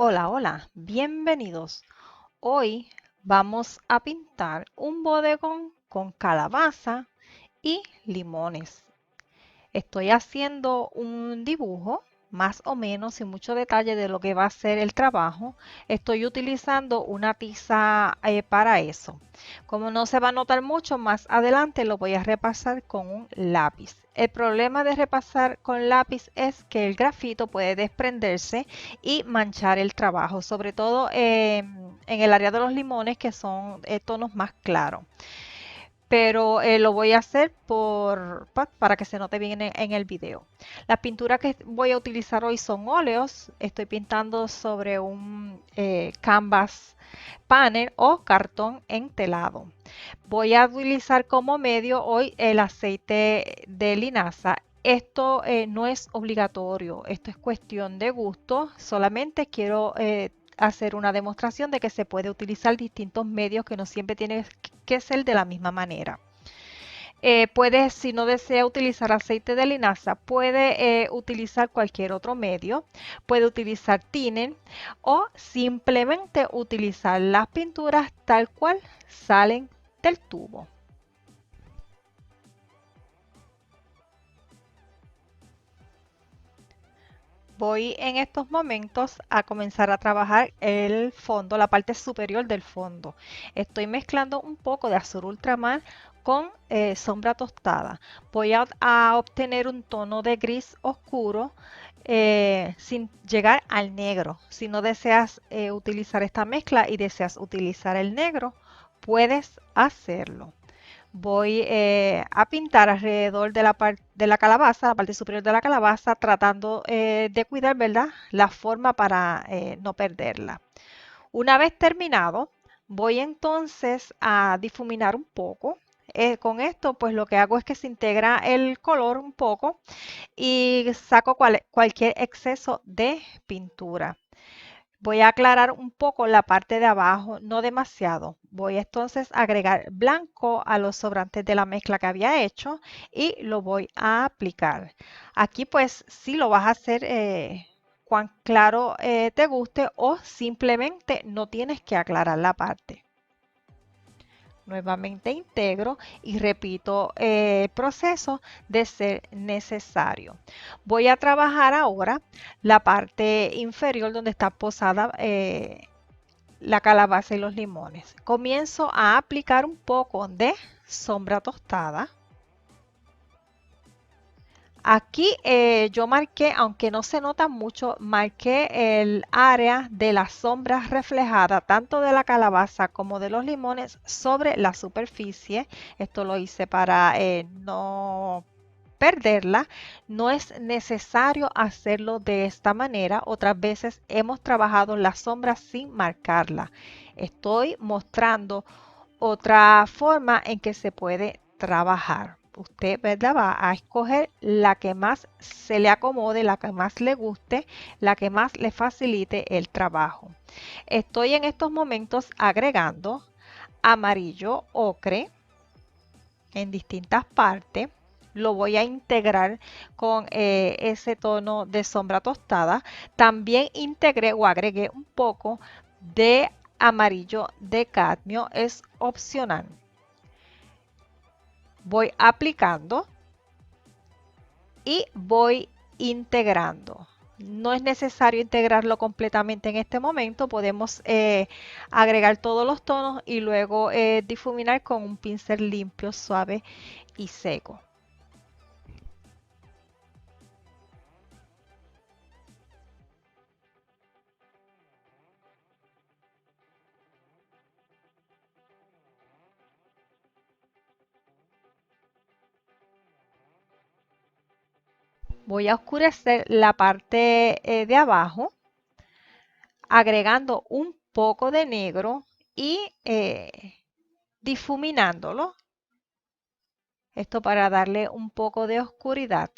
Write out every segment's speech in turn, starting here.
Hola, hola, bienvenidos. Hoy vamos a pintar un bodegón con calabaza y limones. Estoy haciendo un dibujo, más o menos, sin mucho detalle de lo que va a ser el trabajo. Estoy utilizando una tiza para eso. Como no se va a notar mucho, más adelante lo voy a repasar con un lápiz. El problema de repasar con lápiz es que el grafito puede desprenderse y manchar el trabajo, sobre todo en el área de los limones que son tonos más claros, pero lo voy a hacer para que se note bien en el video. Las pinturas que voy a utilizar hoy son óleos. Estoy pintando sobre un canvas panel o cartón entelado. Voy a utilizar como medio hoy el aceite de linaza. Esto no es obligatorio, esto es cuestión de gusto. Solamente quiero hacer una demostración de que se puede utilizar distintos medios, que no siempre tiene que ser de la misma manera. Puede, si no desea utilizar aceite de linaza, puede utilizar cualquier otro medio. Puede utilizar thinner o simplemente utilizar las pinturas tal cual salen del tubo. Voy en estos momentos a comenzar a trabajar el fondo, la parte superior del fondo. Estoy mezclando un poco de azul ultramar con sombra tostada. Voy a obtener un tono de gris oscuro sin llegar al negro. Si no deseas utilizar esta mezcla y deseas utilizar el negro, puedes hacerlo. Voy a pintar alrededor de de la calabaza, la parte superior de la calabaza, tratando de cuidar, ¿verdad?, la forma para no perderla. Una vez terminado, voy entonces a difuminar un poco. Con esto, pues lo que hago es que se integra el color un poco y saco cualquier exceso de pintura. Voy a aclarar un poco la parte de abajo, no demasiado. Voy entonces a agregar blanco a los sobrantes de la mezcla que había hecho y lo voy a aplicar. Aquí pues sí lo vas a hacer cuán claro te guste, o simplemente no tienes que aclarar la parte. Nuevamente integro y repito el proceso de ser necesario. Voy a trabajar ahora la parte inferior donde está posada la calabaza y los limones. Comienzo a aplicar un poco de sombra tostada. Aquí yo marqué, aunque no se nota mucho, marqué el área de la sombra reflejada, tanto de la calabaza como de los limones, sobre la superficie. Esto lo hice para no perderla. No es necesario hacerlo de esta manera. Otras veces hemos trabajado la sombra sin marcarla. Estoy mostrando otra forma en que se puede trabajar. Usted, ¿verdad?, va a escoger la que más se le acomode, la que más le guste, la que más le facilite el trabajo. Estoy en estos momentos agregando amarillo ocre en distintas partes. Lo voy a integrar con ese tono de sombra tostada. También integré o agregué un poco de amarillo de cadmio, es opcional. Voy aplicando y voy integrando. No es necesario integrarlo completamente en este momento. Podemos agregar todos los tonos y luego difuminar con un pincel limpio, suave y seco. Voy a oscurecer la parte de abajo, agregando un poco de negro y difuminándolo. Esto para darle un poco de oscuridad.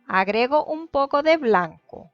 Agrego un poco de blanco.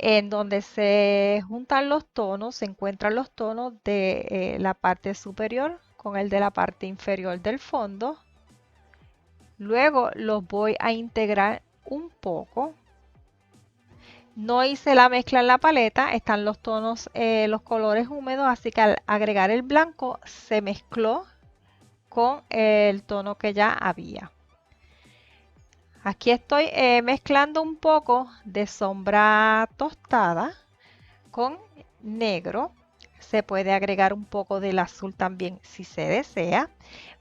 En donde se juntan los tonos, se encuentran los tonos de la parte superior con el de la parte inferior del fondo. Luego los voy a integrar un poco. No hice la mezcla en la paleta, están los tonos, los colores húmedos, así que al agregar el blanco se mezcló con el tono que ya había. Aquí estoy mezclando un poco de sombra tostada con negro. Se puede agregar un poco del azul también si se desea.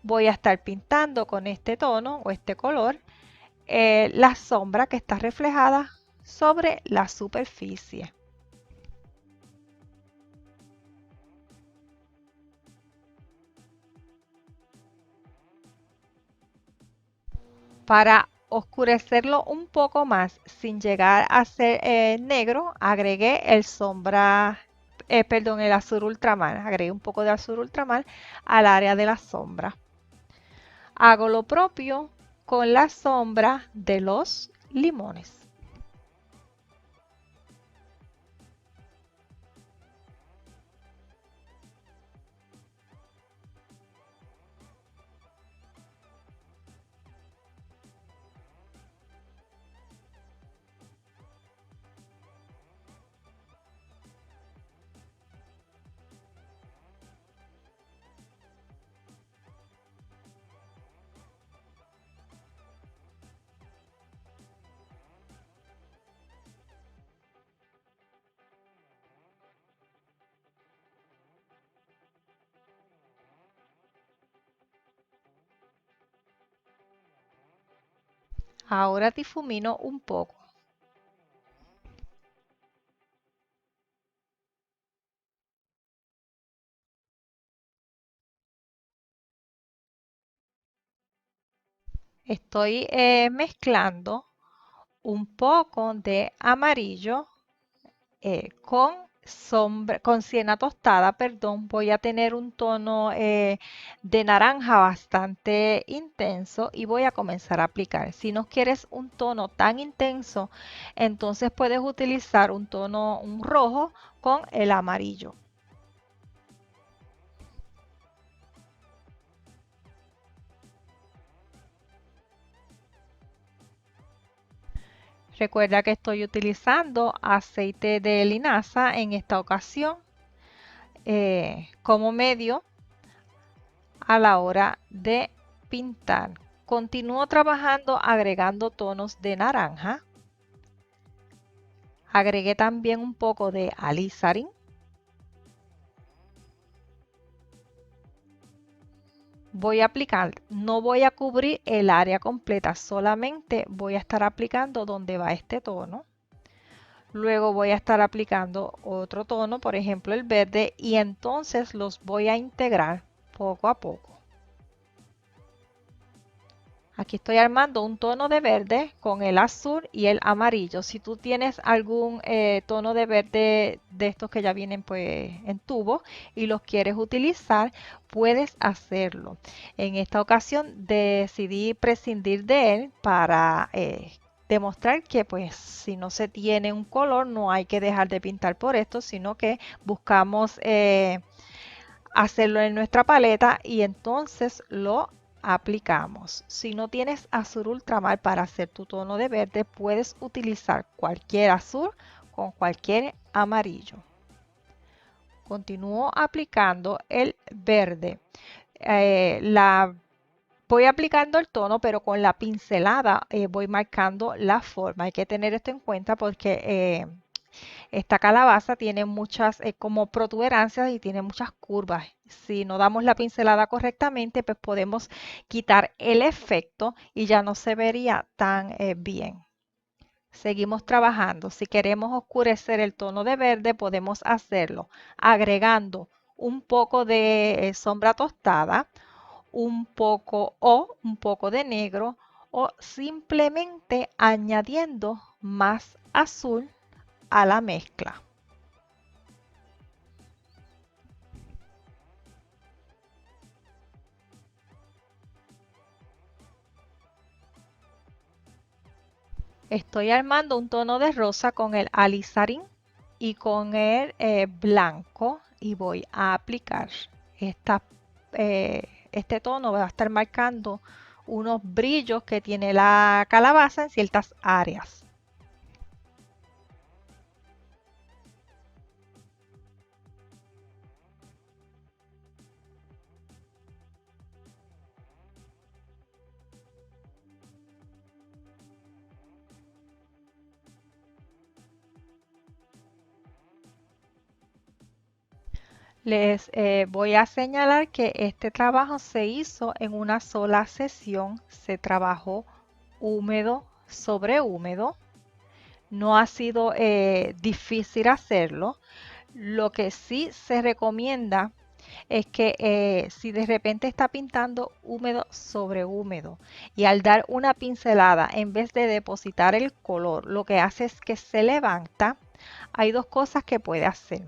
Voy a estar pintando con este tono o este color la sombra que está reflejada sobre la superficie. Para oscurecerlo un poco más sin llegar a ser negro, agregué el azul ultramar. Agregué un poco de azul ultramar al área de la sombra. Hago lo propio con la sombra de los limones. Ahora difumino un poco. Estoy mezclando un poco de amarillo con siena tostada, perdón. Voy a tener un tono de naranja bastante intenso y voy a comenzar a aplicar. Si no quieres un tono tan intenso, entonces puedes utilizar un rojo con el amarillo. Recuerda que estoy utilizando aceite de linaza en esta ocasión como medio a la hora de pintar. Continúo trabajando agregando tonos de naranja. Agregué también un poco de alizarin. Voy a aplicar, no voy a cubrir el área completa, solamente voy a estar aplicando donde va este tono. Luego voy a estar aplicando otro tono, por ejemplo el verde, y entonces los voy a integrar poco a poco. Aquí estoy armando un tono de verde con el azul y el amarillo. Si tú tienes algún tono de verde de estos que ya vienen pues en tubo y los quieres utilizar, puedes hacerlo. En esta ocasión decidí prescindir de él para demostrar que pues si no se tiene un color no hay que dejar de pintar por esto, sino que buscamos hacerlo en nuestra paleta y entonces lo aplicamos. Si no tienes azul ultramar para hacer tu tono de verde, puedes utilizar cualquier azul con cualquier amarillo. Continúo aplicando el verde. Voy aplicando el tono, pero con la pincelada voy marcando la forma. Hay que tener esto en cuenta porque esta calabaza tiene muchas como protuberancias y tiene muchas curvas. Si no damos la pincelada correctamente, pues podemos quitar el efecto y ya no se vería tan bien. Seguimos trabajando. Si queremos oscurecer el tono de verde, podemos hacerlo agregando un poco de sombra tostada, un poco de negro o simplemente añadiendo más azul a la mezcla. Estoy armando un tono de rosa con el alizarin y con el blanco y voy a aplicar este tono va a estar marcando unos brillos que tiene la calabaza en ciertas áreas. Les voy a señalar que este trabajo se hizo en una sola sesión, se trabajó húmedo sobre húmedo, no ha sido difícil hacerlo. Lo que sí se recomienda es que si de repente está pintando húmedo sobre húmedo y al dar una pincelada en vez de depositar el color, lo que hace es que se levanta, hay dos cosas que puede hacer.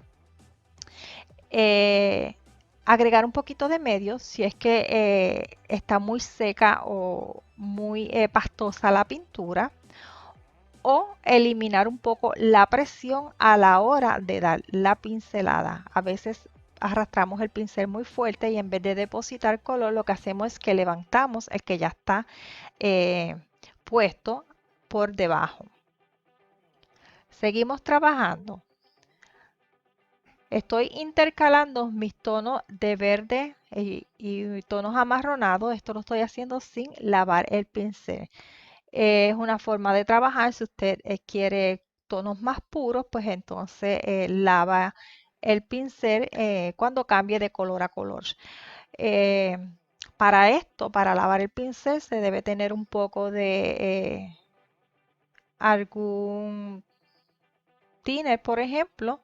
eh, Agregar un poquito de medio si es que está muy seca o muy pastosa la pintura, o eliminar un poco la presión a la hora de dar la pincelada. A veces arrastramos el pincel muy fuerte y en vez de depositar color lo que hacemos es que levantamos el que ya está eh, puesto por debajo. Seguimos trabajando. Estoy intercalando mis tonos de verde y tonos amarronados. Esto lo estoy haciendo sin lavar el pincel. Es una forma de trabajar. Si usted quiere tonos más puros, pues entonces lava el pincel cuando cambie de color a color. Eh, para esto, para lavar el pincel, se debe tener un poco de algún thinner, por ejemplo,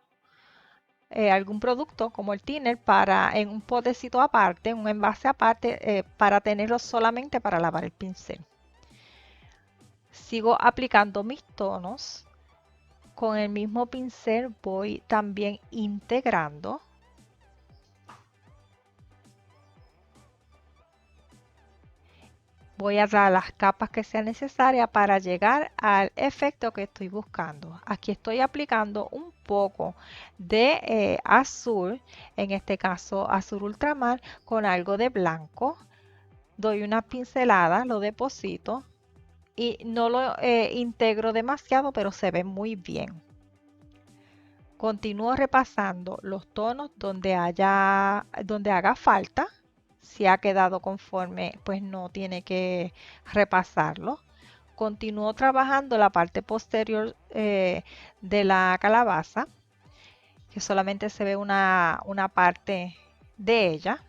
algún producto como el thinner para en un potecito aparte, un envase aparte, para tenerlo solamente para lavar el pincel. Sigo aplicando mis tonos. Con el mismo pincel voy también integrando. Voy a dar las capas que sean necesarias para llegar al efecto que estoy buscando. Aquí estoy aplicando un poco de azul, en este caso azul ultramar, con algo de blanco. Doy una pincelada, lo deposito y no lo integro demasiado, pero se ve muy bien. Continúo repasando los tonos donde haga falta. Si ha quedado conforme, pues no tiene que repasarlo. Continúo trabajando la parte posterior de la calabaza, que solamente se ve una parte de ella.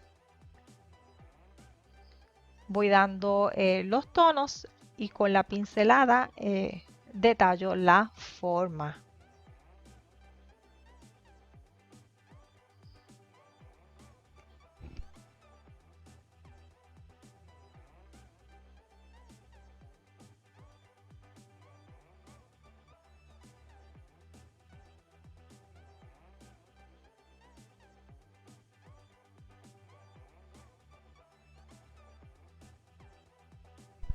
Voy dando los tonos y con la pincelada detallo la forma.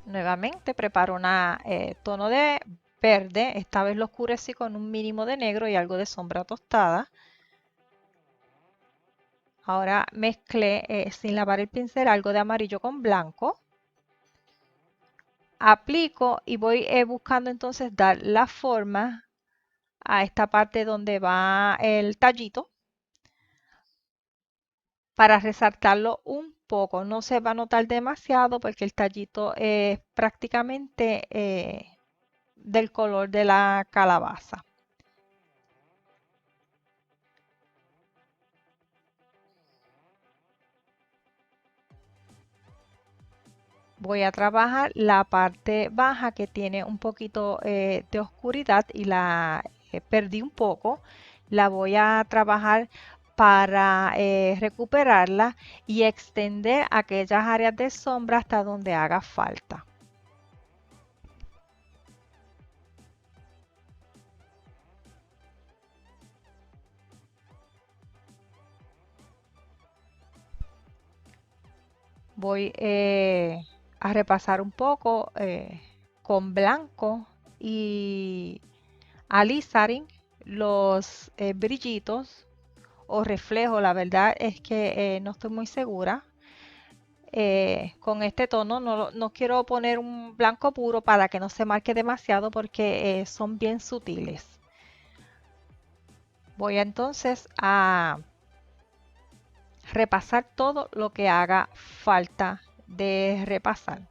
Nuevamente preparo un tono de verde, esta vez lo oscurecí con un mínimo de negro y algo de sombra tostada. Ahora mezclé sin lavar el pincel algo de amarillo con blanco. Aplico y voy buscando entonces dar la forma a esta parte donde va el tallito para resaltarlo un poco. No se va a notar demasiado porque el tallito es prácticamente del color de la calabaza. Voy a trabajar la parte baja que tiene un poquito de oscuridad y la perdí un poco. La voy a trabajar para recuperarla y extender aquellas áreas de sombra hasta donde haga falta. Voy a repasar un poco con blanco y alizarin los brillitos o reflejos. La verdad es que no estoy muy segura. con este tono. No quiero poner un blanco puro para que no se marque demasiado porque son bien sutiles. Voy entonces a repasar todo lo que haga falta de repasar.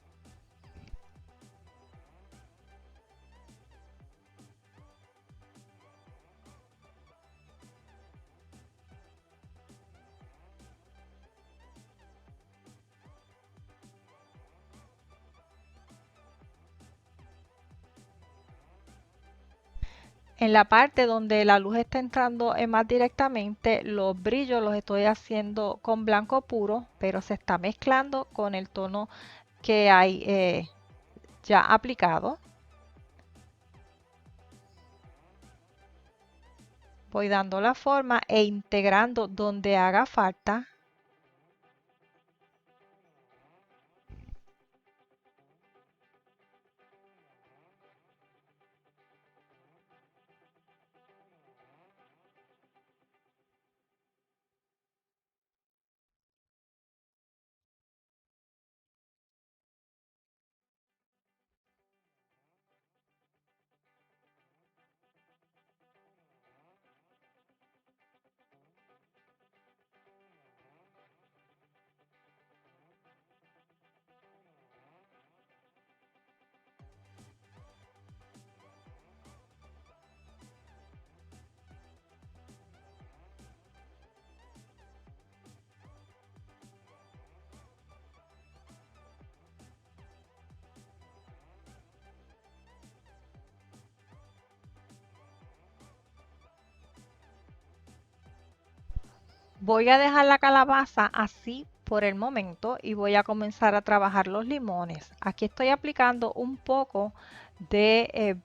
En la parte donde la luz está entrando más directamente, los brillos los estoy haciendo con blanco puro, pero se está mezclando con el tono que hay ya aplicado. Voy dando la forma e integrando donde haga falta. Voy a dejar la calabaza así por el momento y voy a comenzar a trabajar los limones. Aquí estoy aplicando un poco de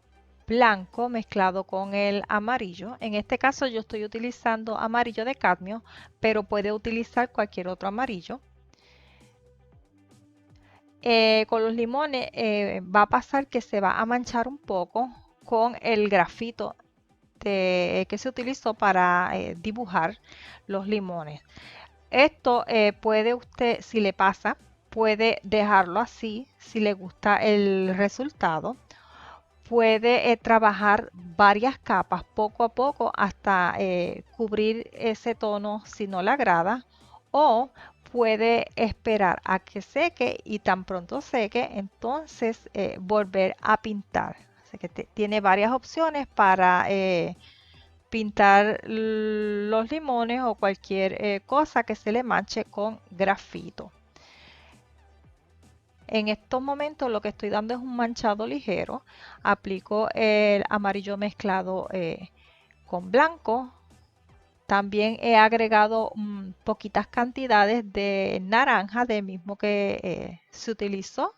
blanco mezclado con el amarillo. En este caso yo estoy utilizando amarillo de cadmio, pero puede utilizar cualquier otro amarillo. Con los limones va a pasar que se va a manchar un poco con el grafito que se utilizó para dibujar los limones. Esto puede usted, si le pasa, puede dejarlo así, si le gusta el resultado. Puede trabajar varias capas poco a poco hasta cubrir ese tono si no le agrada. O puede esperar a que seque y tan pronto seque, entonces volver a pintar. Así que tiene varias opciones para pintar los limones o cualquier cosa que se le manche con grafito. En estos momentos lo que estoy dando es un manchado ligero. Aplico el amarillo mezclado con blanco. También he agregado poquitas cantidades de naranja, del mismo que se utilizó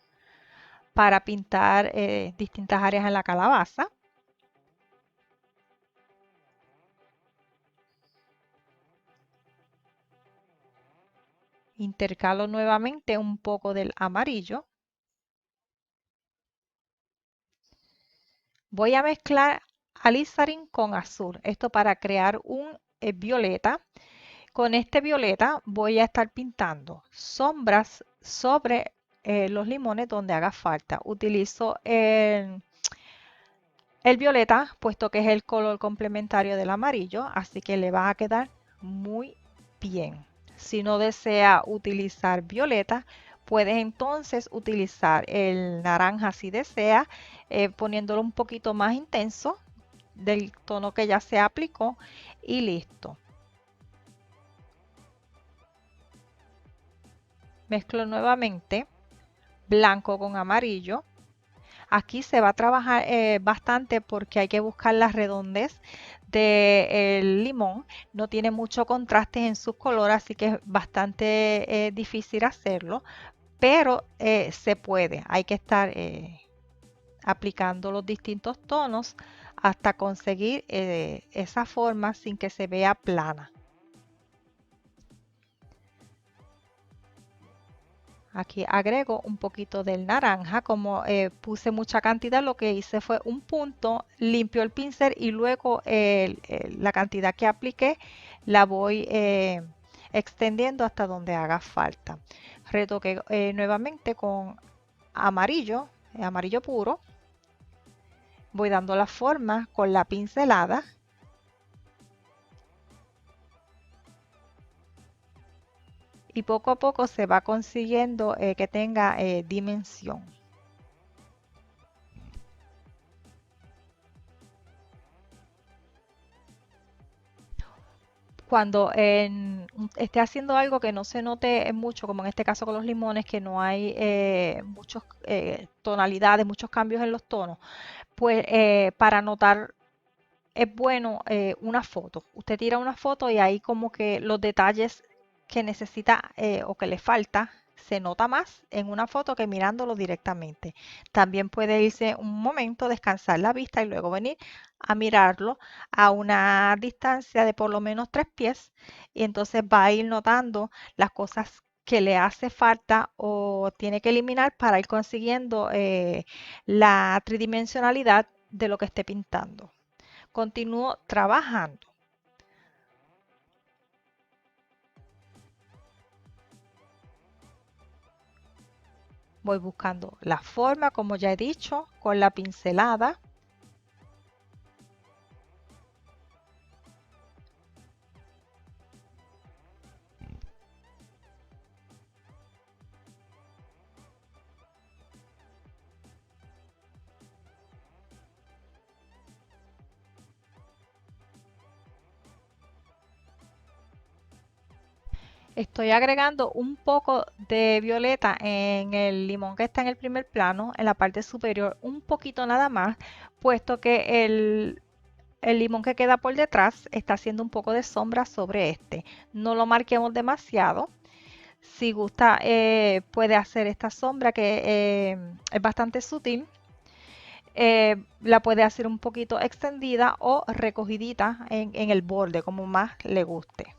para pintar distintas áreas en la calabaza. Intercalo nuevamente un poco del amarillo. Voy a mezclar alizarin con azul, esto para crear un violeta. Con este violeta voy a estar pintando sombras sobre los limones donde haga falta. Utilizo el violeta, puesto que es el color complementario del amarillo, así que le va a quedar muy bien. Si no desea utilizar violeta, puedes entonces utilizar el naranja si desea, poniéndolo un poquito más intenso del tono que ya se aplicó y listo. Mezclo nuevamente blanco con amarillo. Aquí se va a trabajar bastante porque hay que buscar la redondez del limón. No tiene mucho contraste en sus colores, así que es bastante difícil hacerlo, pero se puede. Hay que estar aplicando los distintos tonos hasta conseguir esa forma sin que se vea plana. Aquí agrego un poquito del naranja, como puse mucha cantidad, lo que hice fue un punto, limpio el pincel y luego la cantidad que apliqué la voy extendiendo hasta donde haga falta. Retoqué nuevamente con amarillo puro. Voy dando la forma con la pincelada. Y poco a poco se va consiguiendo que tenga dimensión. Cuando esté haciendo algo que no se note mucho, como en este caso con los limones, que no hay muchas tonalidades, muchos cambios en los tonos, pues para notar es bueno una foto. Usted tira una foto y ahí como que los detalles que necesita o que le falta se nota más en una foto que mirándolo directamente. También puede irse un momento, descansar la vista y luego venir a mirarlo a una distancia de por lo menos 3 pies y entonces va a ir notando las cosas que le hace falta o tiene que eliminar para ir consiguiendo la tridimensionalidad de lo que esté pintando. Continúo trabajando. Voy buscando la forma, como ya he dicho, con la pincelada. Estoy agregando un poco de violeta en el limón que está en el primer plano, en la parte superior, un poquito nada más, puesto que el limón que queda por detrás está haciendo un poco de sombra sobre este. No lo marquemos demasiado. Si gusta, puede hacer esta sombra que es bastante sutil. La puede hacer un poquito extendida o recogidita en el borde, como más le guste.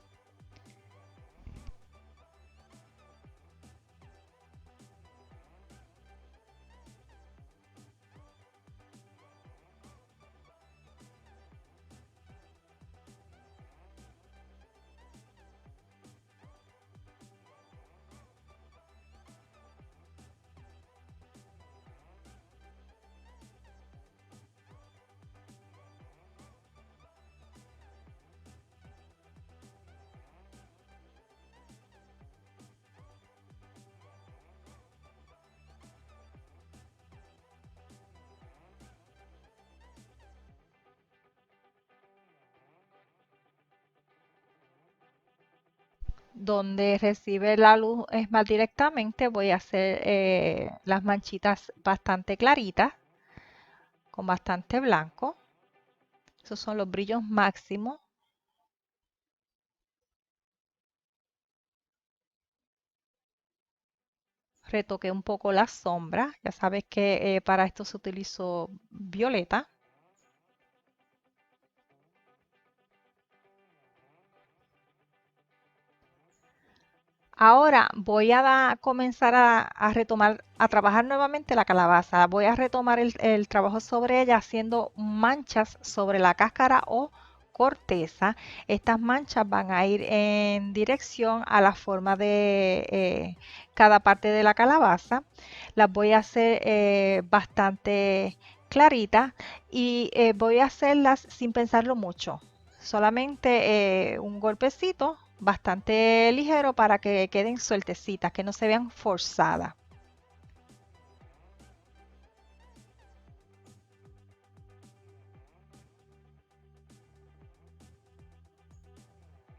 Donde recibe la luz es más directamente, voy a hacer las manchitas bastante claritas, con bastante blanco. Esos son los brillos máximos. Retoqué un poco la sombra. Ya sabes que para esto se utilizó violeta. Ahora voy a comenzar a retomar, a trabajar nuevamente la calabaza. Voy a retomar el trabajo sobre ella haciendo manchas sobre la cáscara o corteza. Estas manchas van a ir en dirección a la forma de cada parte de la calabaza. Las voy a hacer bastante claritas y voy a hacerlas sin pensarlo mucho. Solamente un golpecito bastante ligero para que queden sueltecitas, que no se vean forzadas.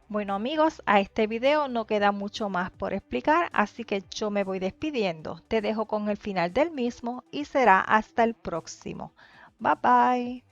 Bueno amigos, a este video no queda mucho más por explicar, así que yo me voy despidiendo. Te dejo con el final del mismo y será hasta el próximo. Bye bye.